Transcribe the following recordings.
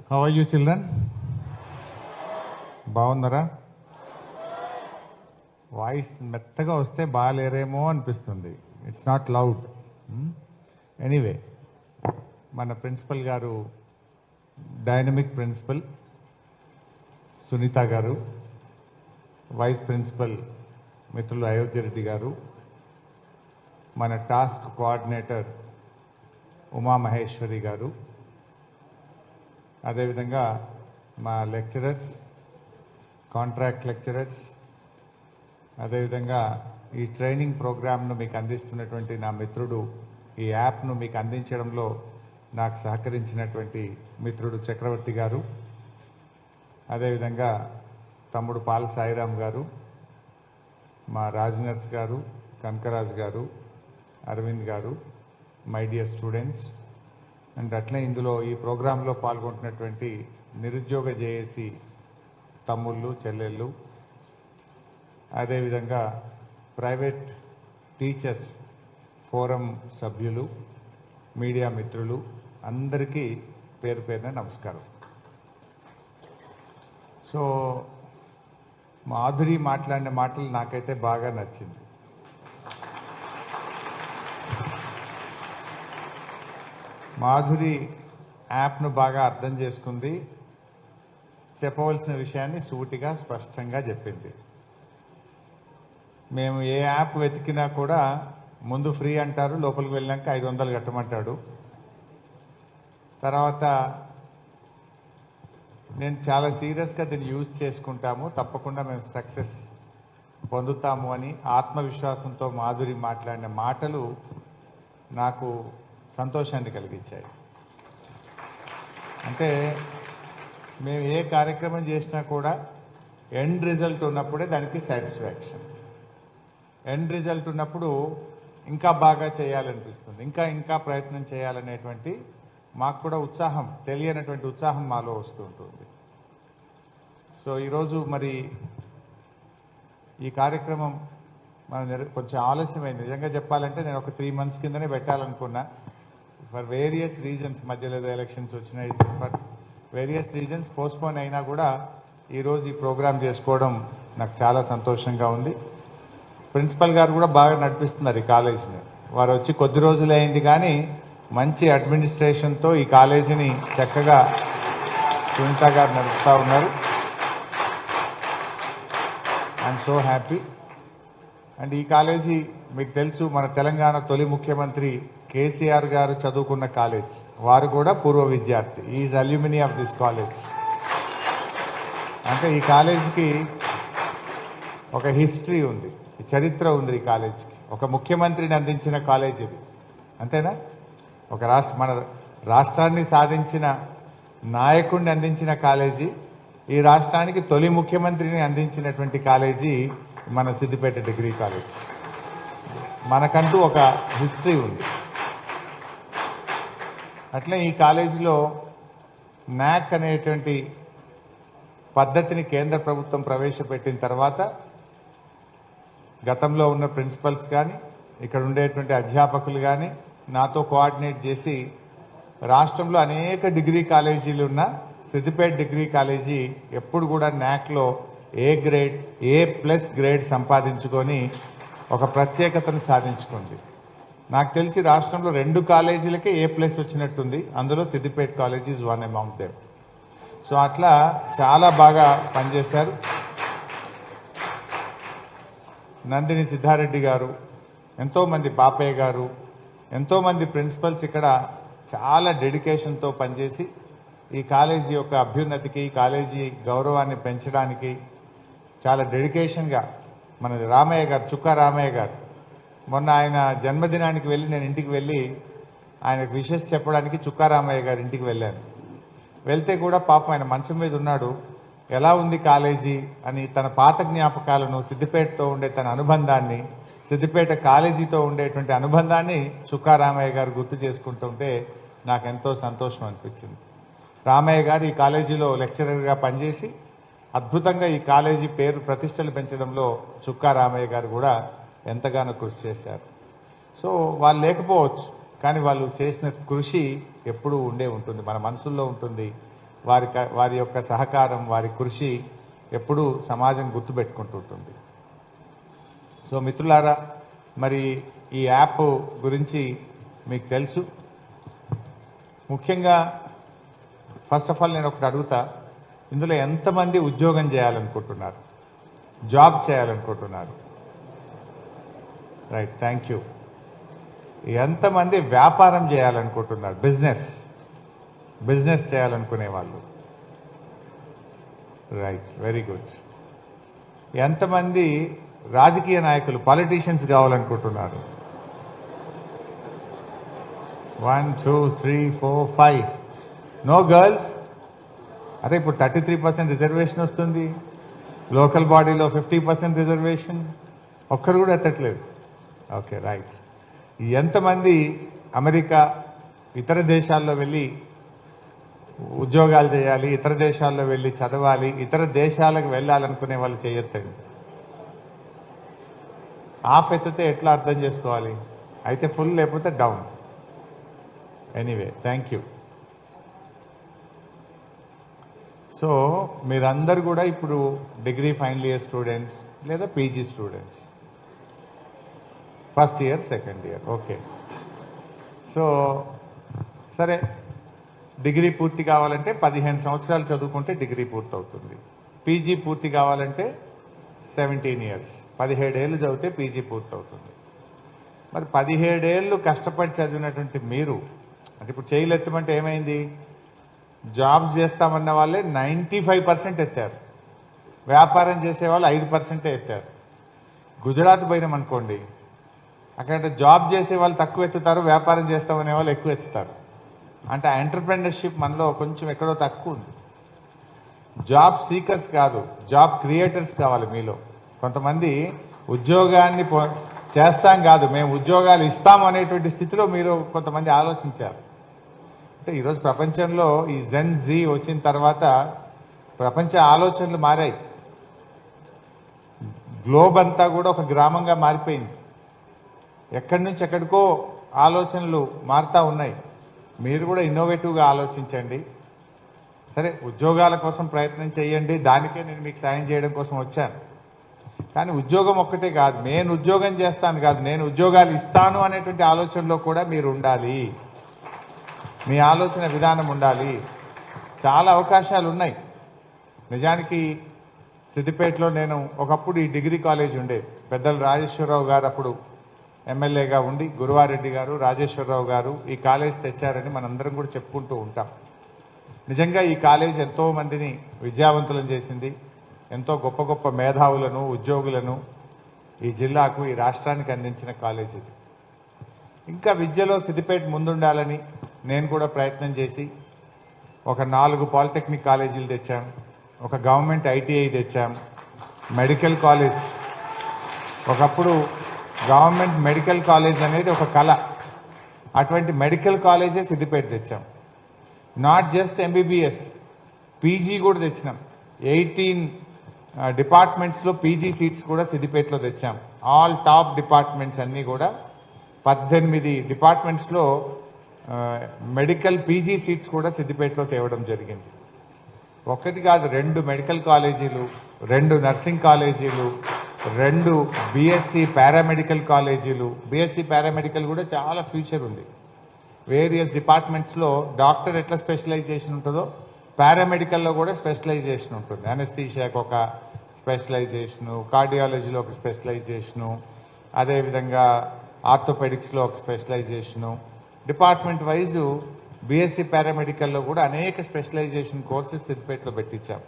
How are you children? బాగున్నారా? Voice మెత్తగా వస్తే బాగాలేరేమో అనిపిస్తుంది. It's not loud. ఎనీవే, మన ప్రిన్సిపల్ గారు, డైనమిక్ ప్రిన్సిపల్ సునీత గారు, వైస్ ప్రిన్సిపల్ మిత్రులు అయోధ్య రెడ్డి గారు, మన టాస్క్ కోఆర్డినేటర్ ఉమామహేశ్వరి గారు, అదేవిధంగా మా లెక్చరర్స్, కాంట్రాక్ట్ లెక్చరర్స్, అదేవిధంగా ఈ ట్రైనింగ్ ప్రోగ్రామ్ను మీకు అందిస్తున్నటువంటి నా మిత్రుడు, ఈ యాప్ను మీకు అందించడంలో నాకు సహకరించినటువంటి మిత్రుడు చక్రవర్తి గారు, అదేవిధంగా తమ్ముడు పాల సాయిరామ్ గారు, మా రాజ్నర్స్ గారు, కనకరాజ్ గారు, అరవింద్ గారు, మై డియర్ స్టూడెంట్స్, అండ్ అట్లే ఇందులో ఈ ప్రోగ్రాంలో పాల్గొంటున్నటువంటి నిరుద్యోగ జేఏసీ తమ్ముళ్ళు, చెల్లెళ్ళు, అదేవిధంగా ప్రైవేట్ టీచర్స్ ఫోరం సభ్యులు, మీడియా మిత్రులు అందరికీ పేరు పేరున నమస్కారం. సో మాధురి మాట్లాడిన మాటలు నాకైతే బాగా నచ్చింది. మాధురి యాప్ను బాగా అర్థం చేసుకుంది, చెప్పవలసిన విషయాన్ని సూటిగా స్పష్టంగా చెప్పింది. మేము ఏ యాప్ వెతికినా కూడా ముందు ఫ్రీ అంటారు, లోపలికి వెళ్ళాక 500 కట్టమంటాడు. తర్వాత నేను చాలా సీరియస్గా దీన్ని యూజ్ చేసుకుంటాము, తప్పకుండా మేము సక్సెస్ పొందుతాము అని ఆత్మవిశ్వాసంతో మాధురి మాట్లాడిన మాటలు నాకు సంతోషాన్ని కలిగించాయి. అంటే మేము ఏ కార్యక్రమం చేసినా కూడా ఎండ్ రిజల్ట్ ఉన్నప్పుడే దానికి సాటిస్ఫాక్షన్. ఎండ్ రిజల్ట్ ఉన్నప్పుడు ఇంకా బాగా చేయాలనిపిస్తుంది, ఇంకా ప్రయత్నం చేయాలనేటువంటి మాకు కూడా ఉత్సాహం, తెలియనటువంటి ఉత్సాహం మాలో వస్తుంటుంది. సో ఈరోజు మరి ఈ కార్యక్రమం కొంచెం ఆలస్యమైంది. నిజంగా చెప్పాలంటే నేను ఒక 3 months కిందనే పెట్టాలనుకున్నా. ఫర్ వేరియస్ రీజన్స్, మధ్యలో ఏదో ఎలక్షన్స్ వచ్చినాయి, ఫర్ వేరియస్ రీజన్స్ పోస్ట్పోన్ అయినా కూడా ఈరోజు ఈ ప్రోగ్రాం చేసుకోవడం నాకు చాలా సంతోషంగా ఉంది. ప్రిన్సిపల్ గారు కూడా బాగా నడిపిస్తున్నారు ఈ కాలేజీని. వారు వచ్చి కొద్ది రోజులు అయింది కానీ మంచి అడ్మినిస్ట్రేషన్తో ఈ కాలేజీని చక్కగా సునీత గారు నడుపుతూ ఉన్నారు. I'm so happy. అండ్ ఈ కాలేజీ మీకు తెలుసు, మన తెలంగాణ తొలి ముఖ్యమంత్రి కేసీఆర్ గారు చదువుకున్న కాలేజ్. వారు కూడా పూర్వ విద్యార్థి. Is alumni of this college. అంటే ఈ కాలేజీకి ఒక హిస్టరీ ఉంది, చరిత్ర ఉంది. ఈ కాలేజీకి ఒక ముఖ్యమంత్రిని అందించిన కాలేజ్ ఇది, అంతేనా? ఒక మన రాష్ట్రాన్ని సాధించిన నాయకుడిని అందించిన కాలేజీ, ఈ రాష్ట్రానికి తొలి ముఖ్యమంత్రిని అందించినటువంటి కాలేజీ మన సిద్దిపేట డిగ్రీ కాలేజ్. మనకంటూ ఒక హిస్టరీ ఉంది. అట్లే ఈ కాలేజీలో న్యాక్ అనేటువంటి పద్ధతిని కేంద్ర ప్రభుత్వం ప్రవేశపెట్టిన తర్వాత గతంలో ఉన్న ప్రిన్సిపల్స్ కానీ, ఇక్కడ ఉండేటువంటి అధ్యాపకులు కానీ నాతో కోఆర్డినేట్ చేసి రాష్ట్రంలో అనేక డిగ్రీ కాలేజీలు ఉన్న సిద్దిపేట డిగ్రీ కాలేజీ ఎప్పుడు కూడా న్యాక్లో A+ గ్రేడ్ సంపాదించుకొని ఒక ప్రత్యేకతను సాధించుకుంది. నాకు తెలిసి రాష్ట్రంలో 2 కాలేజీలకే A+ వచ్చినట్టుంది. అందులో Siddipet college is one among them. So అట్లా చాలా బాగా పనిచేశారు. నందిని సిద్ధారెడ్డి గారు, ఎంతోమంది, బాపయ్య గారు, ఎంతోమంది ప్రిన్సిపల్స్ ఇక్కడ చాలా డెడికేషన్తో పనిచేసి ఈ కాలేజీ యొక్క అభ్యున్నతికి, కాలేజీ గౌరవాన్ని పెంచడానికి చాలా డెడికేషన్గా మన రామయ్య గారు, చుక్కా రామయ్య గారు, మొన్న ఆయన జన్మదినానికి వెళ్ళి నేను ఇంటికి వెళ్ళి ఆయనకు విషెస్ చెప్పడానికి చుక్కా రామయ్య గారి ఇంటికి వెళ్ళాను. వెళ్తే కూడా పాపం ఆయన మంచం మీద ఉన్నాడు. ఎలా ఉంది కాలేజీ అని తన పాత జ్ఞాపకాలను, సిద్దిపేటతో ఉండే తన అనుబంధాన్ని, సిద్దిపేట కాలేజీతో ఉండేటువంటి అనుబంధాన్ని చుక్కా రామయ్య గారు గుర్తు చేసుకుంటుంటే నాకు ఎంతో సంతోషం అనిపించింది. రామయ్య గారు ఈ కాలేజీలో లెక్చరర్గా పనిచేసి అద్భుతంగా ఈ కాలేజీ పేరు ప్రతిష్టలు పెంచడంలో చుక్కా రామయ్య గారు కూడా ఎంతగానో కృషి చేశారు. సో వాళ్ళు లేకపోవచ్చు, కానీ వాళ్ళు చేసిన కృషి ఎప్పుడూ ఉండే ఉంటుంది, మన మనసుల్లో ఉంటుంది. వారి యొక్క సహకారం, వారి కృషి ఎప్పుడూ సమాజం గుర్తుపెట్టుకుంటుంటుంది. సో మిత్రులారా, మరి ఈ యాప్ గురించి మీకు తెలుసు. ముఖ్యంగా ఫస్ట్ ఆఫ్ ఆల్ నేను ఒకటి అడుగుతా, ఇందులో ఎంతమంది ఉద్యోగం చేయాలనుకుంటున్నారు, జాబ్ చేయాలనుకుంటున్నారు? Right, thank you. ఎంతమంది వ్యాపారం చేయాలనుకుంటున్నారు, బిజినెస్ చేయాలనుకునే వాళ్ళు? Right, very good. ఎంతమంది రాజకీయ నాయకులు, పాలిటీషియన్స్ కావాలనుకుంటున్నారు? 1 2 3 4 5. No girls? అదే ఇప్పుడు 33% రిజర్వేషన్ వస్తుంది, లోకల్ బాడీలో 50% రిజర్వేషన్, ఒక్కరు కూడా ఎత్తట్లేదు. Okay, right. ఎంతమంది అమెరికా ఇతర దేశాల్లో వెళ్ళి ఉద్యోగాలు చేయాలి, ఇతర దేశాల్లో వెళ్ళి చదవాలి, ఇతర దేశాలకు వెళ్ళాలనుకునే వాళ్ళు చేయొద్దండి. హాఫ్ ఎత్తితే ఎట్లా అర్థం చేసుకోవాలి? అయితే ఫుల్, లేకపోతే down. Anyway, thank you. So మీరందరూ కూడా ఇప్పుడు డిగ్రీ ఫైనల్ ఇయర్ స్టూడెంట్స్ లేదా PG students, first year, second year. Okay, so సరే, డిగ్రీ పూర్తి కావాలంటే 15 సంవత్సరాలు చదువుకుంటే డిగ్రీ పూర్తి అవుతుంది. పీజీ పూర్తి కావాలంటే 17 ఇయర్స్, 17 ఏళ్ళు చదివితే పీజీ పూర్తి అవుతుంది. మరి 17 ఏళ్ళు కష్టపడి చదివినటువంటి మీరు, అంటే ఇప్పుడు చేయలెత్తమంటే ఏమైంది? జాబ్స్ చేస్తామన్న వాళ్ళే 95% ఎత్తారు, వ్యాపారం చేసేవాళ్ళు 5% ఎత్తారు. గుజరాత్ పోయినాం అనుకోండి, అక్కడ జాబ్ చేసే వాళ్ళు తక్కువ ఎత్తుతారు, వ్యాపారం చేస్తామనే వాళ్ళు ఎక్కువ ఎత్తుతారు. అంటే ఆ ఎంటర్‌ప్రెన్యూర్‌షిప్ మనలో కొంచెం ఎక్కడో తక్కువ ఉంది. జాబ్ సీకర్స్ కాదు, జాబ్ క్రియేటర్స్ కావాలి మీలో. కొంతమంది ఉద్యోగాన్ని చేస్తాం కాదు, మేము ఉద్యోగాలు ఇస్తాం అనేటువంటి స్థితిలో మీరు కొంతమంది ఆలోచించారు. అంటే ఈరోజు ప్రపంచంలో ఈ జెన్ జీ వచ్చిన తర్వాత ప్రపంచ ఆలోచనలు మారాయి. గ్లోబ్ అంతా కూడా ఒక గ్రామంగా మారిపోయింది. ఎక్కడి నుంచి ఎక్కడికో ఆలోచనలు మారుతూ ఉన్నాయి. మీరు కూడా ఇన్నోవేటివ్గా ఆలోచించండి. సరే, ఉద్యోగాల కోసం ప్రయత్నం చేయండి, దానికే నేను మీకు సాయం చేయడం కోసం వచ్చాను. కానీ ఉద్యోగం ఒక్కటే కాదు, నేను ఉద్యోగం చేస్తాను కాదు, నేను ఉద్యోగాలు ఇస్తాను అనేటువంటి ఆలోచనలో కూడా మీరు ఉండాలి. మీ ఆలోచన విధానం ఉండాలి. చాలా అవకాశాలు ఉన్నాయి. నిజానికి సిద్దిపేటలో నేను ఒకప్పుడు ఈ డిగ్రీ కాలేజ్ ఉండేది. పెద్దలు రాజేశ్వరరావు గారు అప్పుడు ఎమ్మెల్యేగా ఉండి, గురువారెడ్డి గారు, రాజేశ్వరరావు గారు ఈ కాలేజ్ తెచ్చారని మనందరం కూడా చెప్పుకుంటూ ఉంటాం. నిజంగా ఈ కాలేజ్ ఎంతో మందిని విద్యావంతులను చేసింది. ఎంతో గొప్ప గొప్ప మేధావులను, ఉద్యోగులను ఈ జిల్లాకు, ఈ రాష్ట్రానికి అందించిన కాలేజ్ ఇది. ఇంకా విద్యలో సిద్దిపేట ముందుండాలని నేను కూడా ప్రయత్నం చేసి ఒక 4 పాలిటెక్నిక్ కాలేజీలు తెచ్చాం, ఒక గవర్నమెంట్ ఐటీఐ తెచ్చాం, మెడికల్ కాలేజ్. ఒకప్పుడు గవర్నమెంట్ మెడికల్ కాలేజ్ అనేది ఒక కళ. అటువంటి మెడికల్ కాలేజే సిద్దిపేట తెచ్చాం. నాట్ జస్ట్ ఎంబీబీఎస్, పీజీ కూడా తెచ్చినాం. 18 డిపార్ట్మెంట్స్లో పీజీ సీట్స్ కూడా సిద్దిపేటలో తెచ్చాం. ఆల్ టాప్ డిపార్ట్మెంట్స్ అన్నీ కూడా 18 డిపార్ట్మెంట్స్లో మెడికల్ పీజీ సీట్స్ కూడా సిద్దిపేటలో తేవడం జరిగింది. ఒకటి కాదు, 2 మెడికల్ కాలేజీలు, 2 నర్సింగ్ కాలేజీలు, 2 బీఎస్సీ పారామెడికల్ కాలేజీలు. బీఎస్సీ పారామెడికల్ కూడా చాలా ఫ్యూచర్ ఉంది. వేరియస్ డిపార్ట్మెంట్స్లో డాక్టర్ ఎట్లా స్పెషలైజేషన్ ఉంటుందో పారామెడికల్లో కూడా స్పెషలైజేషన్ ఉంటుంది. అనస్థీషియాకు ఒక స్పెషలైజేషను, కార్డియాలజీలో ఒక స్పెషలైజేషను, అదేవిధంగా ఆర్థోపెడిక్స్లో ఒక స్పెషలైజేషను. డిపార్ట్మెంట్ వైజు బీఎస్సీ పారామెడికల్లో కూడా అనేక స్పెషలైజేషన్ కోర్సెస్ సిద్దిపేటలో పెట్టించాం.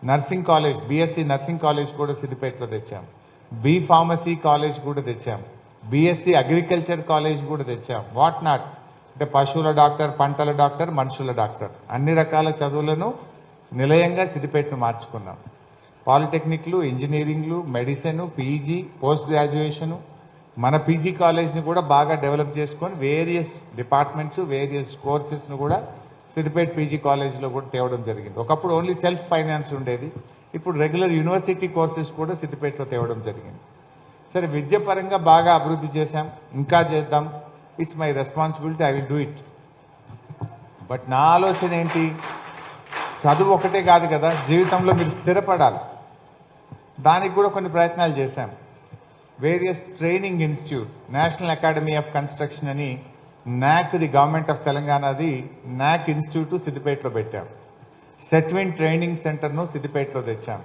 Nursing college, BSc nursing college కూడా సిద్దిపేటలో తెచ్చాం. బీ ఫార్మసీ కాలేజ్ కూడా తెచ్చాం. బీఎస్సీ అగ్రికల్చర్ కాలేజ్ కూడా తెచ్చాం. వాట్ నాట్, అంటే పశువుల డాక్టర్, పంటల డాక్టర్, మనుషుల డాక్టర్, అన్ని రకాల చదువులను నిలయంగా సిద్దిపేటను మార్చుకున్నాం. పాలిటెక్నిక్లు, ఇంజనీరింగ్లు, మెడిసిన్, పీజీ, పోస్ట్ గ్రాడ్యుయేషను, మన పీజీ కాలేజ్ని కూడా బాగా డెవలప్ చేసుకొని వేరియస్ డిపార్ట్మెంట్స్, వేరియస్ కోర్సెస్ను కూడా సిద్దిపేట పీజీ కాలేజ్లో కూడా తేవడం జరిగింది. ఒకప్పుడు ఓన్లీ సెల్ఫ్ ఫైనాన్స్ ఉండేది, ఇప్పుడు రెగ్యులర్ యూనివర్సిటీ కోర్సెస్ కూడా సిద్దిపేటలో తేవడం జరిగింది. సరే, విద్య పరంగా బాగా అభివృద్ధి చేశాం, ఇంకా చేద్దాం. It's my responsibility, I will do it. But నా ఆలోచన ఏంటి, చదువు ఒకటే కాదు కదా, జీవితంలో మీరు స్థిరపడాలి. దానికి కూడా కొన్ని ప్రయత్నాలు చేశాం. Various training institute, national academy of construction అని ది గవర్నమెంట్ ఆఫ్ తెలంగాణది నాక్ ఇన్స్టిట్యూట్ సిద్దిపేటలో పెట్టాం. సెట్విన్ ట్రైనింగ్ సెంటర్ను సిద్దిపేటలో తెచ్చాం.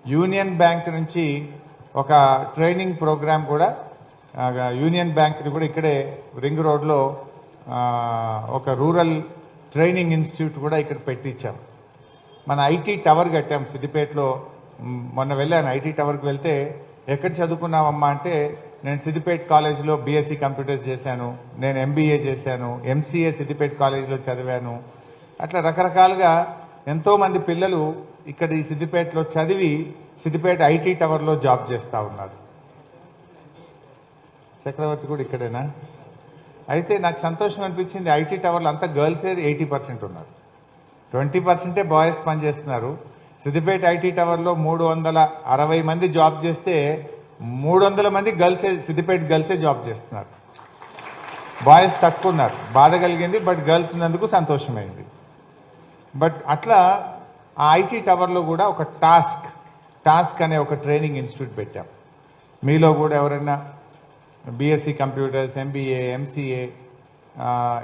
యూనియన్ బ్యాంక్ నుంచి ఒక ట్రైనింగ్ ప్రోగ్రామ్ కూడా, యూనియన్ బ్యాంక్ది కూడా ఇక్కడే రింగ్ రోడ్లో ఒక రూరల్ ట్రైనింగ్ ఇన్స్టిట్యూట్ కూడా ఇక్కడ పెట్టించాం. మన ఐటీ టవర్ కట్టాం సిద్దిపేటలో. మొన్న వెళ్ళాను ఐటీ టవర్కి. వెళ్తే ఎక్కడ చదువుకున్నావమ్మా అంటే, నేను సిద్దిపేట కాలేజీలో బీఎస్సీ కంప్యూటర్స్ చేశాను, నేను ఎంబీఏ చేశాను, ఎంసీఏ సిద్దిపేట కాలేజీలో చదివాను. అట్లా రకరకాలుగా ఎంతోమంది పిల్లలు ఇక్కడ ఈ సిద్దిపేటలో చదివి సిద్దిపేట ఐటీ టవర్లో జాబ్ చేస్తూ ఉన్నారు. చక్రవర్తి కూడా ఇక్కడేనా? అయితే నాకు సంతోషం అనిపించింది, ఐటీ టవర్లో అంతా గర్ల్సే 80% ఉన్నారు, 20% బాయ్స్ పనిచేస్తున్నారు. సిద్దిపేట ఐటీ టవర్లో 360 మంది జాబ్ చేస్తే 300 మంది గర్ల్సే, సిద్దిపేట గర్ల్సే జాబ్ చేస్తున్నారు. బాయ్స్ తక్కువ ఉన్నారు. బాధ కలిగింది, బట్ గర్ల్స్ ఉన్నందుకు సంతోషమైంది. బట్ అట్లా ఆ ఐటీ టవర్లో కూడా ఒక టాస్క్ అనే ఒక ట్రైనింగ్ ఇన్స్టిట్యూట్ పెట్టాం. మీలో కూడా ఎవరైనా BSc computers, MBA, MCA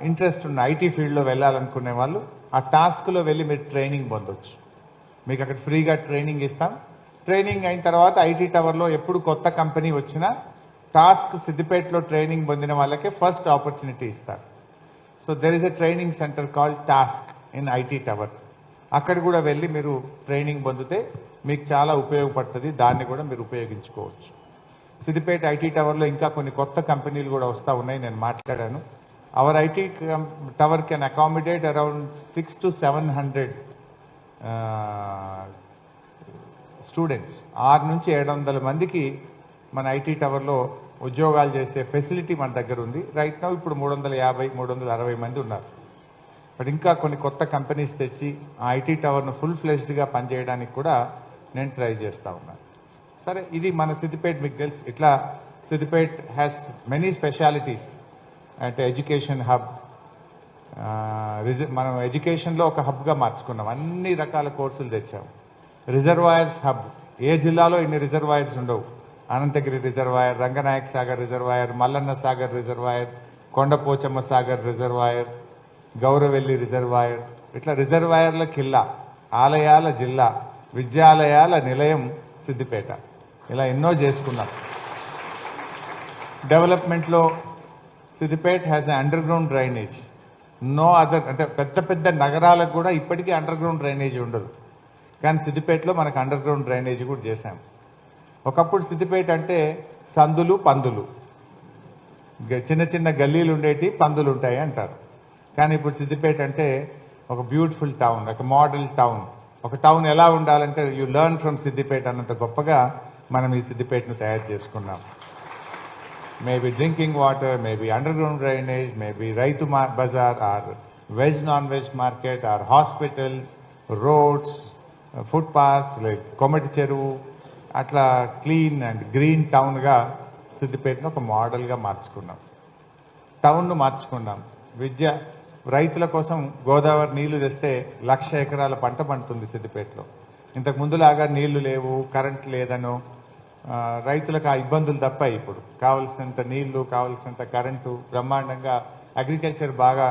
interest ఉన్న ఐటీ ఫీల్డ్లో వెళ్ళాలనుకునే వాళ్ళు ఆ టాస్క్లో వెళ్ళి మీరు ట్రైనింగ్ పొందొచ్చు. మీకు అక్కడ ఫ్రీగా ట్రైనింగ్ ఇస్తాం. ట్రైనింగ్ అయిన తర్వాత ఐటీ టవర్లో ఎప్పుడు కొత్త కంపెనీ వచ్చినా టాస్క్ సిద్దిపేటలో ట్రైనింగ్ పొందిన వాళ్ళకే ఫస్ట్ ఆపర్చునిటీ ఇస్తారు. So there is a training centre called task in IT tower. అక్కడ కూడా వెళ్ళి మీరు ట్రైనింగ్ పొందితే మీకు చాలా ఉపయోగపడుతుంది. దాన్ని కూడా మీరు ఉపయోగించుకోవచ్చు. సిద్దిపేట ఐటీ టవర్లో ఇంకా కొన్ని కొత్త కంపెనీలు కూడా వస్తూ ఉన్నాయి, నేను మాట్లాడాను. Hour IT tower can accommodate around 600 to 700 students. 600 నుంచి 700 మందికి మన ఐటీ టవర్లో ఉద్యోగాలు చేసే ఫెసిలిటీ మన దగ్గర ఉంది. రైట్ నౌ ఇప్పుడు 350, 360 మంది ఉన్నారు. బట్ ఇంకా కొన్ని కొత్త కంపెనీస్ తెచ్చి ఆ ఐటీ టవర్ను ఫుల్ ఫ్లెజ్డ్గా పనిచేయడానికి కూడా నేను ట్రై చేస్తూ ఉన్నాను. సరే, ఇది మన సిద్దిపేట. మీకు తెలుసు, ఇట్లా సిద్దిపేట హ్యాస్ మెనీ స్పెషాలిటీస్. అంటే ఎడ్యుకేషన్ హబ్, మనం ఎడ్యుకేషన్లో ఒక హబ్గా మార్చుకున్నాం. అన్ని రకాల కోర్సులు తెచ్చాం. రిజర్వాయర్స్ హబ్, ఏ జిల్లాలో ఇన్ని రిజర్వాయర్స్ ఉండవు. Ananthagiri reservoir, Ranganayak Sagar reservoir, Mallanna Sagar reservoir, Kondapochamma Sagar reservoir, Gouravelli reservoir. ఇట్లా రిజర్వాయర్ల కిల్లా, ఆలయాల జిల్లా, విద్యాలయాల నిలయం సిద్దిపేట. ఇలా ఎన్నో చేసుకున్నాం. డెవలప్మెంట్లో Siddipet has a underground drainage. No other, అంటే పెద్ద పెద్ద నగరాలకు కూడా ఇప్పటికీ అండర్ గ్రౌండ్ డ్రైనేజ్ ఉండదు. కానీ సిద్దిపేటలో మనకు అండర్ గ్రౌండ్ డ్రైనేజ్ కూడా చేశాం. ఒకప్పుడు సిద్దిపేట అంటే సందులు, పందులు, చిన్న చిన్న గల్లీలు ఉండేటి, పందులు ఉంటాయి అంటారు. కానీ ఇప్పుడు సిద్దిపేట అంటే ఒక బ్యూటిఫుల్ టౌన్, ఒక మోడల్ టౌన్. ఒక టౌన్ ఎలా ఉండాలంటే యూ లెర్న్ ఫ్రమ్ సిద్దిపేట అన్నంత గొప్పగా మనం ఈ సిద్దిపేటను తయారు చేసుకున్నాం. Maybe drinking water, maybe underground drainage, maybe రైతు బజార్, or veg non veg market, or hospitals, roads, footpaths, like Komati Cheruvu. అట్లా క్లీన్ అండ్ గ్రీన్ టౌన్గా సిద్దిపేటను ఒక మోడల్గా మార్చుకున్నాం. టౌన్ను మార్చుకున్నాం. విద్య, రైతుల కోసం గోదావరి నీళ్లు తెస్తే 1,00,000 ఎకరాల పంట పండుతుంది సిద్దిపేటలో. ఇంతకు ముందులాగా నీళ్లు లేవు, కరెంట్ లేదనో రైతులకు ఆ ఇబ్బందులు తప్పాయి. ఇప్పుడు కావలసినంత నీళ్లు, కావలసినంత కరెంటు, బ్రహ్మాండంగా అగ్రికల్చర్ బాగా